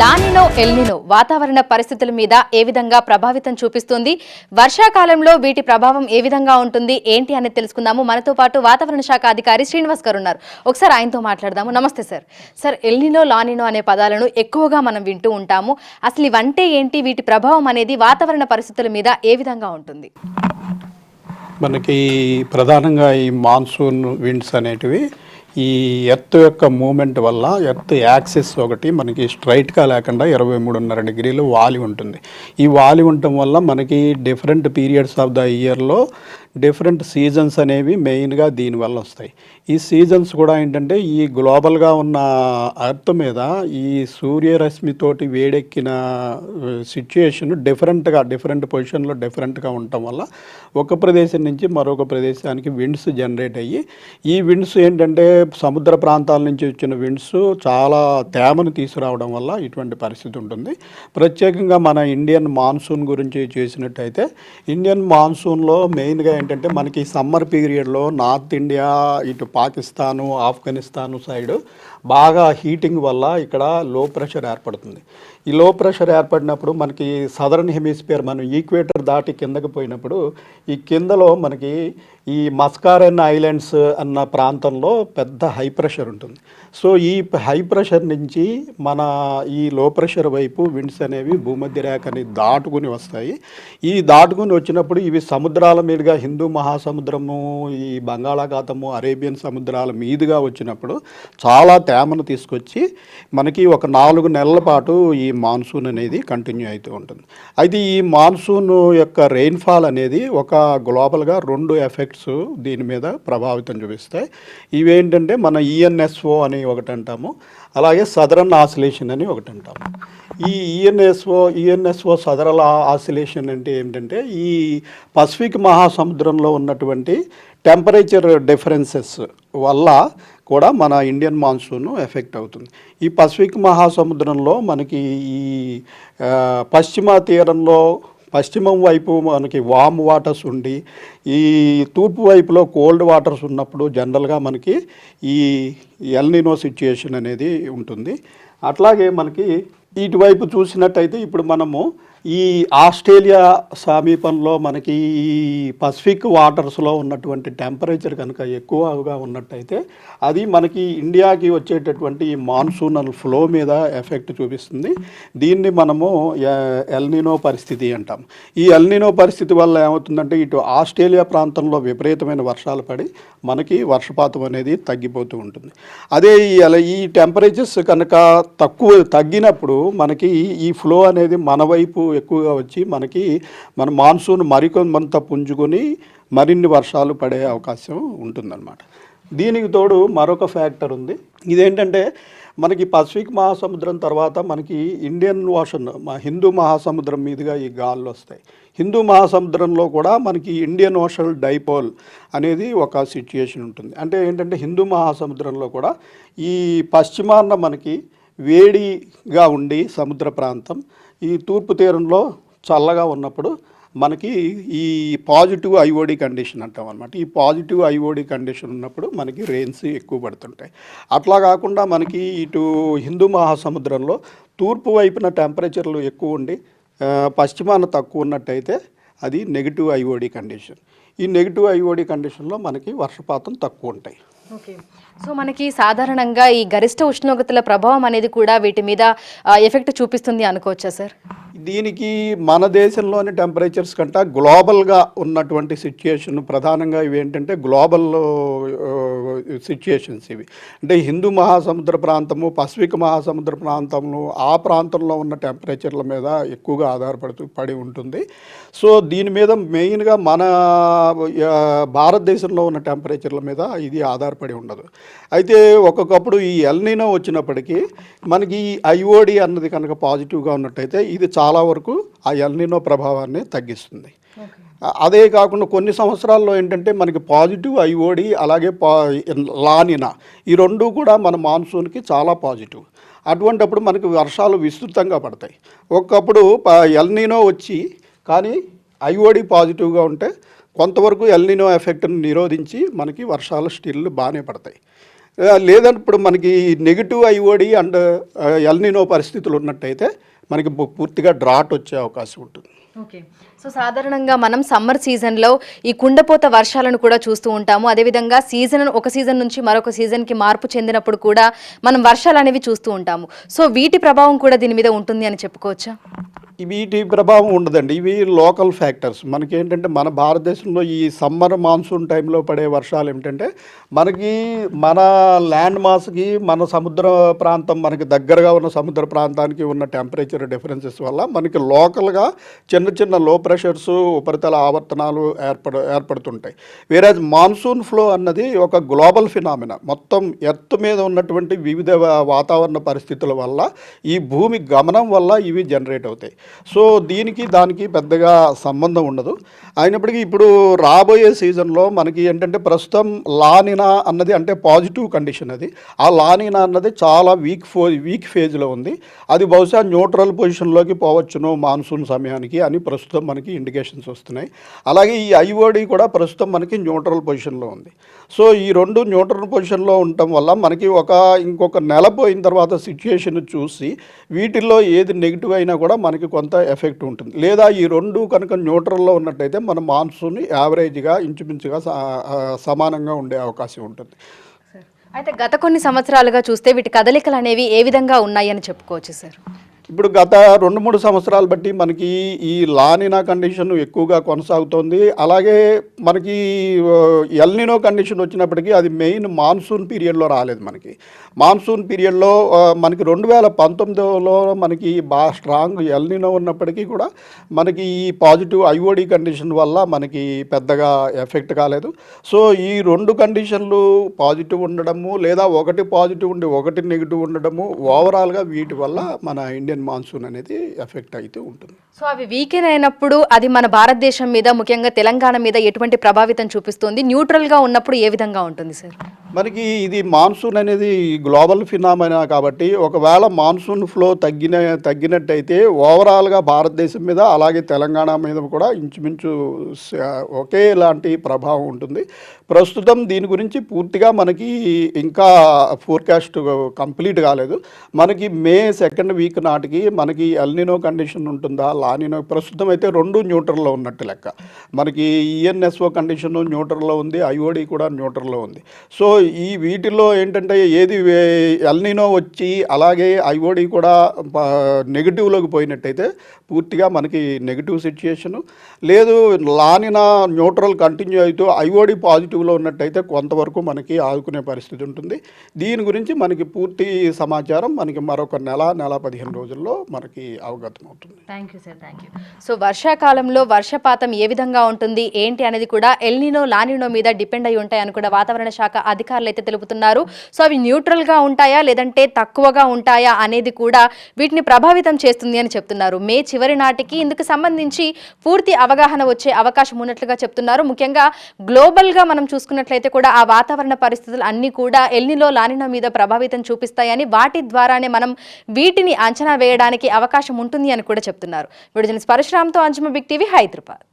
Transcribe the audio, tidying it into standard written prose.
La Nina El Niño వాతావరణ పరిస్థితుల మీద ఏ విధంగా ప్రభావితం చూపిస్తుంది, వర్షాకాలంలో వీటి ప్రభావం ఏ విధంగా ఉంటుంది ఏంటి అనేది తెలుసుకుందాము. మనతో పాటు వాతావరణ శాఖ అధికారి శ్రీనివాస్ గారు ఉన్నారు. ఒకసారి ఆయనతో మాట్లాడదాము. నమస్తే సార్. సార్, ఎల్నినో లానినో అనే పదాలను ఎక్కువగా మనం వింటూ ఉంటాము. అసలు ఇవంటే ఏంటి, వీటి ప్రభావం అనేది వాతావరణ పరిస్థితుల మీద ఏ విధంగా ఉంటుంది? మనకి ప్రధానంగా ఈ మాన్సూన్ విండ్స్ అనేటివి ఈ ఎర్త్ యొక్క మూమెంట్ వల్ల ఎర్త్ యాక్సిస్ ఒకటి మనకి స్ట్రైట్గా లేకుండా 23.5 డిగ్రీలు వాలి ఉంటుంది. ఈ వాలి ఉండటం వల్ల మనకి డిఫరెంట్ పీరియడ్స్ ఆఫ్ ద ఇయర్లో డిఫరెంట్ సీజన్స్ అనేవి మెయిన్గా దీనివల్ల వస్తాయి. ఈ సీజన్స్ కూడా ఏంటంటే ఈ గ్లోబల్గా ఉన్న ఎర్త్ మీద ఈ సూర్యరశ్మితోటి వేడెక్కిన సిచ్యుయేషన్ డిఫరెంట్ పొజిషన్లో డిఫరెంట్గా ఉండటం వల్ల ఒక ప్రదేశం నుంచి మరొక ప్రదేశానికి విండ్స్ జనరేట్ అయ్యి, ఈ విండ్స్ ఏంటంటే సముద్ర ప్రాంతాల నుంచి వచ్చిన విండ్స్ చాలా తేమను తీసుకురావడం వల్ల ఇటువంటి పరిస్థితి ఉంటుంది. ప్రత్యేకంగా మన ఇండియన్ మాన్సూన్ గురించి చేసినట్టయితే ఇండియన్ మాన్సూన్లో మెయిన్గా ఏంటంటే మనకి సమ్మర్ పీరియడ్లో నార్త్ ఇండియా, ఇటు పాకిస్తాను, ఆఫ్ఘనిస్తాను సైడు బాగా హీటింగ్ వల్ల ఇక్కడ లో ప్రెషర్ ఏర్పడుతుంది. ఈ లో ప్రెషర్ ఏర్పడినప్పుడు మనకి సదరన్ హెమిస్ఫియర్, మనం ఈక్వేటర్ దాటి కిందకి పోయినప్పుడు ఈ కిందలో మనకి ఈ మస్కారెన్ ఐలాండ్స్ అన్న ప్రాంతంలో పెద్ద హై ప్రెషర్ ఉంటుంది. సో ఈ హై ప్రెషర్ నుంచి మన ఈ లో ప్రెషర్ వైపు విండ్స్ అనేవి భూమధ్య రేఖని దాటుకుని వస్తాయి. ఈ దాటుకుని వచ్చినప్పుడు ఇవి సముద్రాల మీదుగా హిందూ మహాసముద్రము, ఈ బంగాళాఖాతము, అరేబియన్ సముద్రాల మీదుగా వచ్చినప్పుడు చాలా తేమను తీసుకొచ్చి మనకి ఒక 4 నెలల పాటు ఈ మాన్సూన్ అనేది కంటిన్యూ అవుతూ ఉంటుంది. అయితే ఈ మాన్సూన్ యొక్క రెయిన్ఫాల్ అనేది ఒక గ్లోబల్గా 2 ఎఫెక్ట్స్ దీని మీద ప్రభావితం చూపిస్తాయి. ఇవేంటంటే మన ఈఎన్ఎస్ఓ అని ఒకటి అంటాము, అలాగే సదరన్ ఆసిలేషన్ అని ఒకటి అంటాము. ఈ ఈఎన్ఎస్ఓ సదరన్ ఆసిలేషన్ అంటే ఏంటంటే ఈ పసిఫిక్ మహాసముద్రంలో ఉన్నటువంటి టెంపరేచర్ డిఫరెన్సెస్ వల్ల కూడా మన ఇండియన్ మాన్సూన్ ఎఫెక్ట్ అవుతుంది. ఈ పసిఫిక్ మహాసముద్రంలో మనకి ఈ పశ్చిమ తీరంలో పశ్చిమం వైపు మనకి వామ్ వాటర్స్ ఉండి, ఈ తూర్పు వైపులో కోల్డ్ వాటర్స్ ఉన్నప్పుడు జనరల్గా మనకి ఈ ఎల్నినో సిచ్యుయేషన్ అనేది ఉంటుంది. అట్లాగే మనకి ఇటువైపు చూసినట్టయితే ఇప్పుడు మనము ఈ ఆస్ట్రేలియా సమీపంలో మనకి ఈ పసిఫిక్ వాటర్స్లో ఉన్నటువంటి టెంపరేచర్ కనుక ఎక్కువగా ఉన్నట్టయితే అది మనకి ఇండియాకి వచ్చేటటువంటి ఈ మాన్సూనల్ ఫ్లో మీద ఎఫెక్ట్ చూపిస్తుంది. దీన్ని మనము ఎల్నినో పరిస్థితి అంటాం. ఈ ఎల్నినో పరిస్థితి వల్ల ఏమవుతుందంటే ఇటు ఆస్ట్రేలియా ప్రాంతంలో విపరీతమైన వర్షాలు పడి మనకి వర్షపాతం అనేది తగ్గిపోతూ ఉంటుంది. అదే ఈ టెంపరేచర్స్ కనుక తగ్గినప్పుడు మనకి ఈ ఫ్లో అనేది మన వైపు ఎక్కువగా వచ్చి మన మాన్సూన్ మరికొంత పుంజుకొని మరిన్ని వర్షాలు పడే అవకాశం ఉంటుందన్నమాట. దీనికి తోడు మరొక ఫ్యాక్టర్ ఉంది. ఇదేంటంటే మనకి పసిఫిక్ మహాసముద్రం తర్వాత మనకి ఇండియన్ ఓషన్, హిందూ మహాసముద్రం మీదుగా ఈ గాలులు వస్తాయి. హిందూ మహాసముద్రంలో కూడా మనకి ఇండియన్ ఓషన్ డైపోల్ అనేది ఒక సిచ్యుయేషన్ ఉంటుంది. అంటే ఏంటంటే హిందూ మహాసముద్రంలో కూడా ఈ పశ్చిమాన మనకి వేడిగా ఉండి సముద్ర ప్రాంతం, ఈ తూర్పు తీరంలో చల్లగా ఉన్నప్పుడు మనకి ఈ పాజిటివ్ ఐఓడి కండిషన్ అంటాం అనమాట. ఈ పాజిటివ్ ఐఓడి కండిషన్ ఉన్నప్పుడు మనకి రెయిన్స్ ఎక్కువ పడుతుంటాయి. అట్లా కాకుండా మనకి ఇటు హిందూ మహాసముద్రంలో తూర్పు వైపున టెంపరేచర్లు ఎక్కువ ఉండి పశ్చిమాన తక్కువ ఉన్నట్టయితే అది నెగిటివ్ ఐఓడి కండిషన్. ఈ నెగిటివ్ ఐఓడి కండిషన్లో మనకి వర్షపాతం తక్కువ ఉంటాయి. ఓకే. సో మనకి సాధారణంగా ఈ గరిష్ట ఉష్ణోగ్రతల ప్రభావం అనేది కూడా వీటి మీద ఎఫెక్ట్ చూపిస్తుంది అనుకోవచ్చా సార్? దీనికి మన దేశంలోని టెంపరేచర్స్ కంటే గ్లోబల్గా ఉన్నటువంటి సిచ్యుయేషన్ ప్రధానంగా ఇవి ఏంటంటే గ్లోబల్ సిచ్యుయేషన్స్ ఇవి. అంటే హిందూ మహాసముద్ర ప్రాంతము, పసిఫిక్ మహాసముద్ర ప్రాంతంలో ఆ ప్రాంతంలో ఉన్న టెంపరేచర్ల మీద ఎక్కువగా పడి ఉంటుంది. సో దీని మీద మెయిన్గా మన భారతదేశంలో ఉన్న టెంపరేచర్ల మీద ఇది ఆధారపడి ఉండదు. అయితే ఒక్కొక్కప్పుడు ఈ ఎల్నినో వచ్చినప్పటికీ మనకి ఈ ఐఓడి అన్నది కనుక పాజిటివ్గా ఉన్నట్టయితే ఇది చాలా వరకు ఆ ఎల్నినో ప్రభావాన్ని తగ్గిస్తుంది. అదే కాకుండా కొన్ని సంవత్సరాల్లో ఏంటంటే మనకి పాజిటివ్ ఐఓడి అలాగే లానినా ఈ రెండు కూడా మన మాన్సూన్కి చాలా పాజిటివ్. అటువంటప్పుడు మనకి వర్షాలు విస్తృతంగా పడతాయి. ఒకప్పుడు ఎల్నినో వచ్చి కానీ ఐఓడి పాజిటివ్గా ఉంటే కొంతవరకు ఎల్నినో ఎఫెక్ట్ని నిరోధించి మనకి వర్షాలు స్టిల్ బాగానే పడతాయి. లేదంటే ఇప్పుడు మనకి నెగిటివ్ ఐఓడి అండ్ ఎల్నినో పరిస్థితులు ఉన్నట్టయితే మనకి పూర్తిగా డ్రాట్ వచ్చే అవకాశం ఉంటుంది. ఓకే. సో సాధారణంగా మనం సమ్మర్ సీజన్లో ఈ కుండపోత వర్షాలను కూడా చూస్తూ ఉంటాము. అదేవిధంగా ఒక సీజన్ నుంచి మరొక సీజన్కి మార్పు చెందినప్పుడు కూడా మనం వర్షాలు అనేవి చూస్తూ ఉంటాము. సో వీటి ప్రభావం కూడా దీని మీద ఉంటుంది అని చెప్పుకోవచ్చా? వీటి ప్రభావం ఉండదండి. ఇవి లోకల్ ఫ్యాక్టర్స్. మనకి ఏంటంటే మన భారతదేశంలో ఈ సమ్మర్ మాన్సూన్ టైంలో పడే వర్షాలు ఏమిటంటే మనకి మన ల్యాండ్ మాస్కి మన సముద్ర ప్రాంతం మనకి దగ్గరగా ఉన్న సముద్ర ప్రాంతానికి ఉన్న టెంపరేచర్ డిఫరెన్సెస్ వల్ల మనకి లోకల్గా చిన్న చిన్న లో ప్రెషర్స్ ఉపరితల ఆవర్తనాలు ఏర్పడుతుంటాయి. వేరేజ్ మాన్సూన్ ఫ్లో అన్నది ఒక గ్లోబల్ ఫినామినా. మొత్తం ఎర్త్ మీద ఉన్నటువంటి వివిధ వాతావరణ పరిస్థితుల వల్ల ఈ భూమి గమనం వల్ల ఇవి జనరేట్ అవుతాయి. సో దానికి పెద్దగా సంబంధం ఉండదు. అయినప్పటికీ ఇప్పుడు రాబోయే సీజన్లో మనకి ఏంటంటే ప్రస్తుతం లానినా అన్నది అంటే పాజిటివ్ కండిషన్. అది ఆ లానినా అన్నది చాలా వీక్ ఫేజ్లో ఉంది. అది బహుశా న్యూట్రల్ పొజిషన్లోకి పోవచ్చును మాన్సూన్ సమయానికి అని ప్రస్తుతం మనకి ఇండికేషన్స్ వస్తున్నాయి. అలాగే ఈ ఐఓడి కూడా ప్రస్తుతం మనకి న్యూట్రల్ పొజిషన్లో ఉంది. సో ఈ రెండు న్యూట్రల్ పొజిషన్లో ఉండటం వల్ల మనకి ఇంకొక నెల పోయిన తర్వాత సిచ్యుయేషన్ చూసి వీటిల్లో ఏది నెగిటివ్ అయినా కూడా మనకి కొంత ఎఫెక్ట్ ఉంటుంది. లేదా ఈ రెండు కనుక న్యూట్రల్లో ఉన్నట్టయితే మన మాన్సూన్ యావరేజ్గా ఇంచుమించుగా సమానంగా ఉండే అవకాశం ఉంటుంది. అయితే గత కొన్ని సంవత్సరాలుగా చూస్తే వీటి కదలికలు అనేవి ఏ విధంగా ఉన్నాయని చెప్పుకోవచ్చు సార్? ఇప్పుడు గత 2-3 సంవత్సరాలు బట్టి మనకి ఈ లానినా కండిషన్ ఎక్కువగా కొనసాగుతోంది. అలాగే మనకి ఎల్నినో కండిషన్ వచ్చినప్పటికీ అది మెయిన్ మాన్సూన్ పీరియడ్లో రాలేదు. మనకి మాన్సూన్ పీరియడ్లో మనకి 2019లో మనకి బాగా స్ట్రాంగ్ ఎల్నినో ఉన్నప్పటికీ కూడా మనకి ఈ పాజిటివ్ ఐఓడి కండిషన్ వల్ల మనకి పెద్దగా ఎఫెక్ట్ కాలేదు. సో ఈ రెండు కండిషన్లు పాజిటివ్ ఉండడము లేదా ఒకటి పాజిటివ్ ఉండి ఒకటి నెగిటివ్ ఉండడము ఓవరాల్గా వీటి వల్ల మన ఇండియన్ మాన్సూన్ అనేది ఎఫెక్ట్ అయితే ఉంటుంది. సో అవి వీకెన్ అయినప్పుడు అది మన భారతదేశం మీద ముఖ్యంగా తెలంగాణ మీద ఎటువంటి ప్రభావితం చూపిస్తుంది? న్యూట్రల్గా ఉన్నప్పుడు ఏ విధంగా ఉంటుంది సార్? మనకి ఇది మాన్సూన్ అనేది గ్లోబల్ ఫినామినా కాబట్టి ఒకవేళ మాన్సూన్ ఫ్లో తగ్గినట్టయితే ఓవరాల్గా భారతదేశం మీద అలాగే తెలంగాణ మీద కూడా ఇంచుమించు ఒకేలాంటి ప్రభావం ఉంటుంది. ప్రస్తుతం దీని గురించి పూర్తిగా మనకి ఇంకా ఫోర్కాస్ట్ కంప్లీట్ కాలేదు. మనకి మే 2nd వీక్ నాటికి మనకి ఎల్నినో కండిషన్ ఉంటుందా లానినో ప్రస్తుతం అయితే రెండు న్యూట్రల్లో ఉన్నట్టు లెక్క. మనకి ఈఎన్ఎస్ఓ కండిషన్ న్యూట్రల్లో ఉంది, ఐఓడి కూడా న్యూట్రల్లో ఉంది. సో ఈ వీటిల్లో ఏంటంటే ఏది ఎల్నినో వచ్చి అలాగే ఐఓడి కూడా నెగిటివ్లోకి పోయినట్టయితే పూర్తిగా మనకి నెగిటివ్ సిచ్యుయేషను. లేదు లానినా న్యూట్రల్ కంటిన్యూ అవుతూ ఐఓడి పాజిటివ్లో ఉన్నట్టయితే కొంతవరకు మనకి ఆదుకునే పరిస్థితి ఉంటుంది. దీని గురించి మనకి పూర్తి సమాచారం మనకి మరొక నెల 15 రోజుల్లో మనకి అవగతం అవుతుంది. Thank you sir, thank you. So వర్షాకాలంలో వర్షపాతం ఏ విధంగా ఉంటుంది ఏంటి అనేది కూడా ఎల్నినో లానినో మీద డిపెండ్ అయి ఉంటాయని కూడా వాతావరణ శాఖ అధికారులు అయితే తెలుపుతున్నారు. సో అవి న్యూట్రల్గా ఉంటాయా లేదంటే తక్కువగా ఉంటాయా అనేది కూడా వీటిని ప్రభావితం చేస్తుంది అని చెప్తున్నారు. మే చివరి నాటికి ఇందుకు సంబంధించి పూర్తి అవగాహన వచ్చే అవకాశం ఉన్నట్లుగా చెప్తున్నారు. ముఖ్యంగా గ్లోబల్గా మనం చూసుకున్నట్లయితే కూడా ఆ వాతావరణ పరిస్థితులు అన్నీ కూడా ఎల్నినో లానినో మీద ప్రభావితం చూపిస్తాయని వాటి ద్వారానే మనం వీటిని అంచనా వేయడానికి అవకాశం ఉంటుంది అని కూడా చెప్తున్నారు. విడుదల పరశురామ్తో అంజుమ బిగ్ టీవీ హైదరాబాద్.